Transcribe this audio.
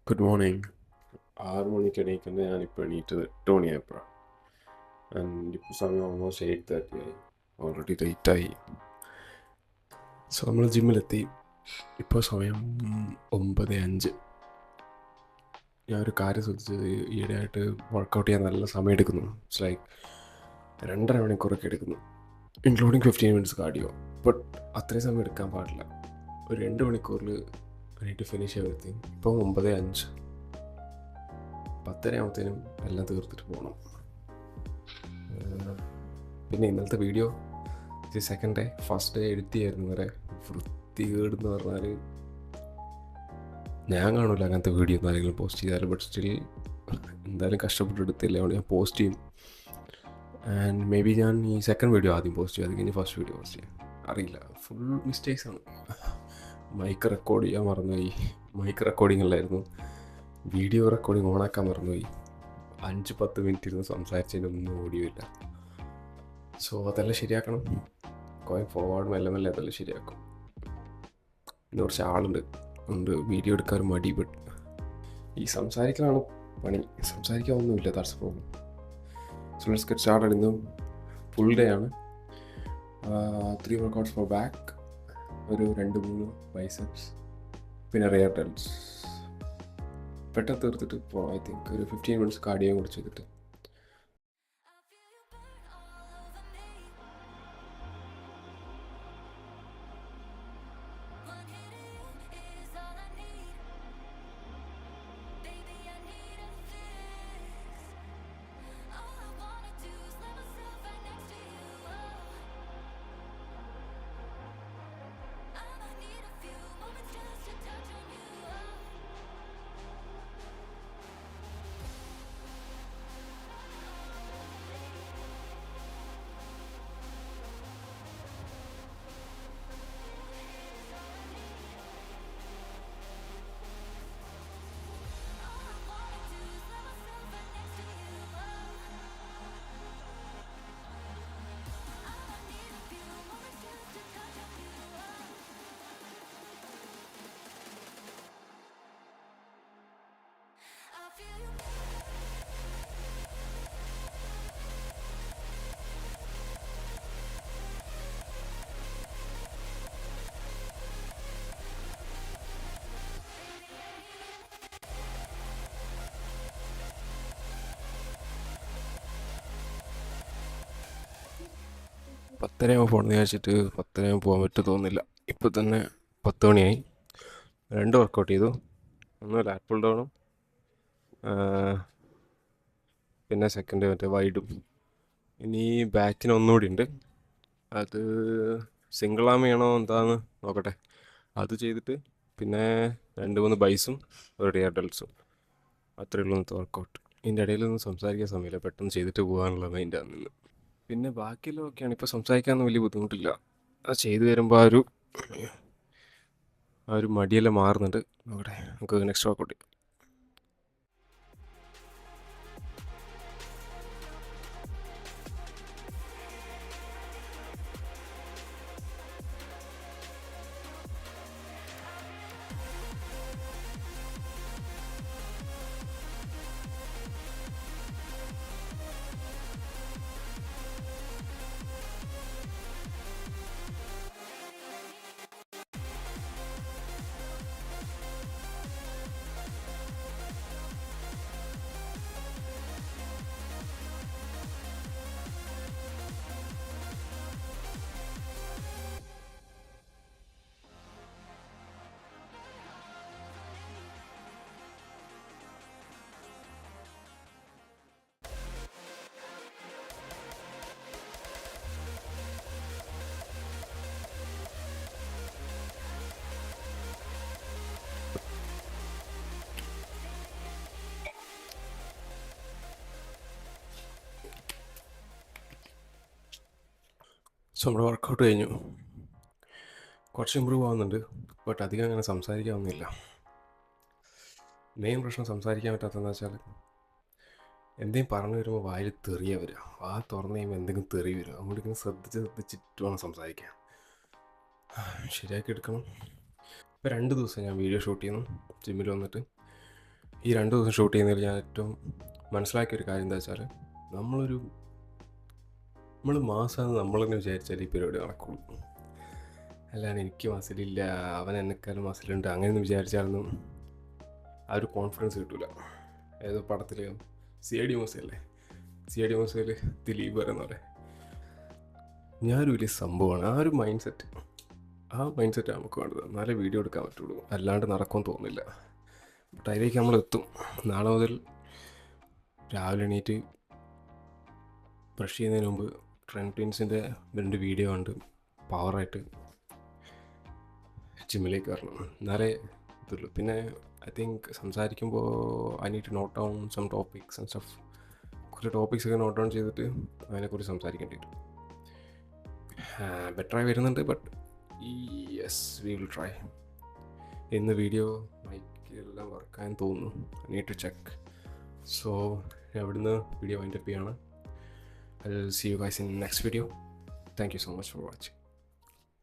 Good morning. 6 മണിക്ക് എണീക്കുന്നത് ഞാനിപ്പോൾ എണീറ്റത് 8 മണിയായപ്പോഴാണ്. And ഇപ്പോൾ സമയം ഓൾമോസ്റ്റ് 8:30 ആയി. ഓൾറെഡി ലേറ്റായി. സോ നമ്മൾ ജിമ്മിലെത്തി. ഇപ്പോൾ സമയം 9:05. ഞാൻ ഒരു കാര്യം ശ്രദ്ധിച്ചത് ഈയിടെയായിട്ട് വർക്കൗട്ട് ചെയ്യാൻ നല്ല സമയം എടുക്കുന്നു. ഇറ്റ്സ് ലൈക്ക് 2.5 മണിക്കൂറൊക്കെ എടുക്കുന്നു, ഇൻക്ലൂഡിങ് 15 മിനിറ്റ്സ് കാർഡിയോ. ബട്ട് അത്രയും സമയം എടുക്കാൻ പാടില്ല. ഒരു 2 മണിക്കൂറിൽ എനിക്ക് ഫിനിഷ് എവറിത്തിങ്. ഇപ്പോൾ 9:05. 10:30 ആകുമ്പോഴത്തേനും എല്ലാം തീർത്തിട്ട് പോകണം. പിന്നെ ഇന്നലത്തെ video second day, first day edit ചെയ്യായിരുന്നു. വരെ വൃത്തികേടെന്ന് പറഞ്ഞാൽ ഞാൻ കാണില്ല അങ്ങനത്തെ വീഡിയോ ഒന്നും ആരെങ്കിലും പോസ്റ്റ് ചെയ്താലും. ബട്ട് സ്റ്റിൽ എന്തായാലും കഷ്ടപ്പെട്ട് എടുത്തില്ല, അതുകൊണ്ട് ഞാൻ പോസ്റ്റ് ചെയ്യും. ആൻഡ് മേ ബി ഞാൻ ഈ സെക്കൻഡ് വീഡിയോ ആദ്യം പോസ്റ്റ് ചെയ്യും, അത് കഴിഞ്ഞ് ഫസ്റ്റ് വീഡിയോ പോസ്റ്റ് ചെയ്യും. അറിയില്ല, ഫുൾ മിസ്റ്റേക്സ് ആണ്. മൈക്ക് റെക്കോർഡ് ചെയ്യാൻ മറന്നുപോയി. മൈക്ക് റെക്കോർഡിംഗ് അല്ലായിരുന്നു, വീഡിയോ റെക്കോർഡിംഗ് ഓണാക്കാൻ മറന്നുപോയി. 5-10 മിനിറ്റ് ഇരുന്ന് സംസാരിച്ചതിനൊന്നും ഓഡിയോ ഇല്ല. സോ അതെല്ലാം ശരിയാക്കണം. ഗോയിങ് ഫോർവേഡ് മെല്ലെ മെല്ലെ അതെല്ലാം ശരിയാക്കും. ഇന്ന് കുറച്ച് ആളുണ്ട്, വീഡിയോ എടുക്കാൻ മടി. ബട്ട് ഈ സംസാരിക്കലാണ് പണി. സംസാരിക്കാൻ ഒന്നുമില്ല, that's problem. So let's get started. ഇന്ന് ഫുൾ ഡേ ആണ്. 3 വർക്കൗട്ട്സ് ഫോർ ബാക്ക്, ഒരു 2-3 ബൈസെപ്സ്, പിന്നെ റിയർ ഡെൽസ്. പെട്ടെന്ന് തീർത്തിട്ട് ഇപ്പോൾ ഐ തിങ്ക് ഒരു 15 മിനിറ്റ്സ് കാർഡിയോ കൂടി ചെയ്തിട്ട് പത്തരയാകുമ്പോൾ പോകണമെന്ന് വിചാരിച്ചിട്ട് 10:30 പോകാൻ പറ്റും തോന്നുന്നില്ല. ഇപ്പോൾ തന്നെ 10 മണിയായി. 2 വർക്കൗട്ട് ചെയ്തു. ഒന്ന് ലാറ്റ് പുൾ ഡൗണും പിന്നെ സെക്കൻഡ് മറ്റേ വൈഡും. ഇനി ബാക്കിന് ഒന്നുകൂടി ഉണ്ട്, അത് സിംഗിൾ ആം ചെയ്യണോ എന്താന്ന് നോക്കട്ടെ. അത് ചെയ്തിട്ട് പിന്നെ 2-3 ബൈസും ഒരു റിയർ ഡെൽസും. അത്രയേ ഉള്ളൂ ഇന്നത്തെ വർക്കൗട്ട്. ഇതിൻ്റെ ഇടയിലൊന്നും സംസാരിക്കാൻ സമയമില്ല, പെട്ടെന്ന് ചെയ്തിട്ട് പോകാനുള്ള മൈൻഡാണ് നിന്ന്. പിന്നെ ബാക്കിയെല്ലാം ഓക്കെയാണ്. ഇപ്പോൾ സംസാരിക്കാനൊന്നും വലിയ ബുദ്ധിമുട്ടില്ല. അത് ചെയ്തു വരുമ്പോൾ ആ ഒരു മടിയെല്ലാം മാറുന്നുണ്ട്. നോക്കട്ടെ, നമുക്ക് നെക്സ്റ്റ് വർക്കൗട്ട് ചെയ്യാം. സോ നമ്മുടെ വർക്കൗട്ട് കഴിഞ്ഞു. കുറച്ച് ഇമ്പ്രൂവ് ആവുന്നുണ്ട്, ബട്ട് അധികം അങ്ങനെ സംസാരിക്കാവുന്നില്ല. മെയിൻ പ്രശ്നം സംസാരിക്കാൻ പറ്റാത്തതെന്ന് വെച്ചാൽ എന്തെങ്കിലും പറഞ്ഞു വരുമ്പോൾ വായിൽ തെറിയ വരിക. വാ തുറന്നു കഴിയുമ്പോൾ എന്തെങ്കിലും തെറി വരിക. അതുകൊണ്ട് ഇങ്ങനെ ശ്രദ്ധിച്ചിട്ട് വേണം സംസാരിക്കാൻ. ശരിയാക്കി എടുക്കണം. ഇപ്പോൾ 2 ദിവസം ഞാൻ വീഡിയോ ഷൂട്ട് ചെയ്യുന്നു ജിമ്മിൽ വന്നിട്ട്. ഈ 2 ദിവസം ഷൂട്ട് ചെയ്യുന്നതിൽ ഞാൻ ഏറ്റവും മനസ്സിലാക്കിയൊരു കാര്യം എന്താ വെച്ചാൽ, നമ്മൾ മാസമാണെന്ന് നമ്മൾ തന്നെ വിചാരിച്ചാൽ ഈ പരിപാടി നടക്കുള്ളൂ. അല്ലാണ്ട് എനിക്ക് മസിലില്ല, അവൻ എന്നെക്കാളും മസിലുണ്ട് അങ്ങനെയൊന്നും വിചാരിച്ചാലൊന്നും ആ ഒരു കോൺഫിഡൻസ് കിട്ടില്ല. ഏതോ പടത്തിൽ CID മൂസയല്ലേ, CID മൂസയിൽ ദിലീപ് പറയുന്ന പോലെ ഞാനൊരു വലിയ സംഭവമാണ്. ആ ഒരു മൈൻഡ് സെറ്റ് നമുക്ക് വേണ്ടത്. എന്നാലേ വീഡിയോ എടുക്കാൻ പറ്റുള്ളൂ, അല്ലാണ്ട് നടക്കുമെന്ന് തോന്നുന്നില്ല. ബട്ട് അതിലേക്ക് നമ്മൾ എത്തും. നാളെ മുതൽ രാവിലെ എണീറ്റ് ബ്രഷ് ചെയ്യുന്നതിന് മുമ്പ് ട്രെൻഡ് ട്വിൻസിൻ്റെ 2 വീഡിയോ കണ്ട് പവറായിട്ട് ജിമ്മിലേക്ക് വരണം. എന്നാലേ ഇതുള്ളൂ. പിന്നെ ഐ തിങ്ക് സംസാരിക്കുമ്പോൾ I need to note down some topics and stuff. കുറച്ച് ടോപ്പിക്സൊക്കെ നോട്ട് ഡൗൺ ചെയ്തിട്ട് അതിനെക്കുറിച്ച് സംസാരിക്കേണ്ടി വരും. ബെറ്ററായി വരുന്നുണ്ട്, but yes we will try. ഇന്ന് വീഡിയോ മൈക്കെല്ലാം വർക്കാൻ തോന്നുന്നു. I need to check. So അവിടുന്ന് വീഡിയോ വൈൻഡപ്പ് ചെയ്യാണ്. I will see you guys in next video. Thank you so much for watching.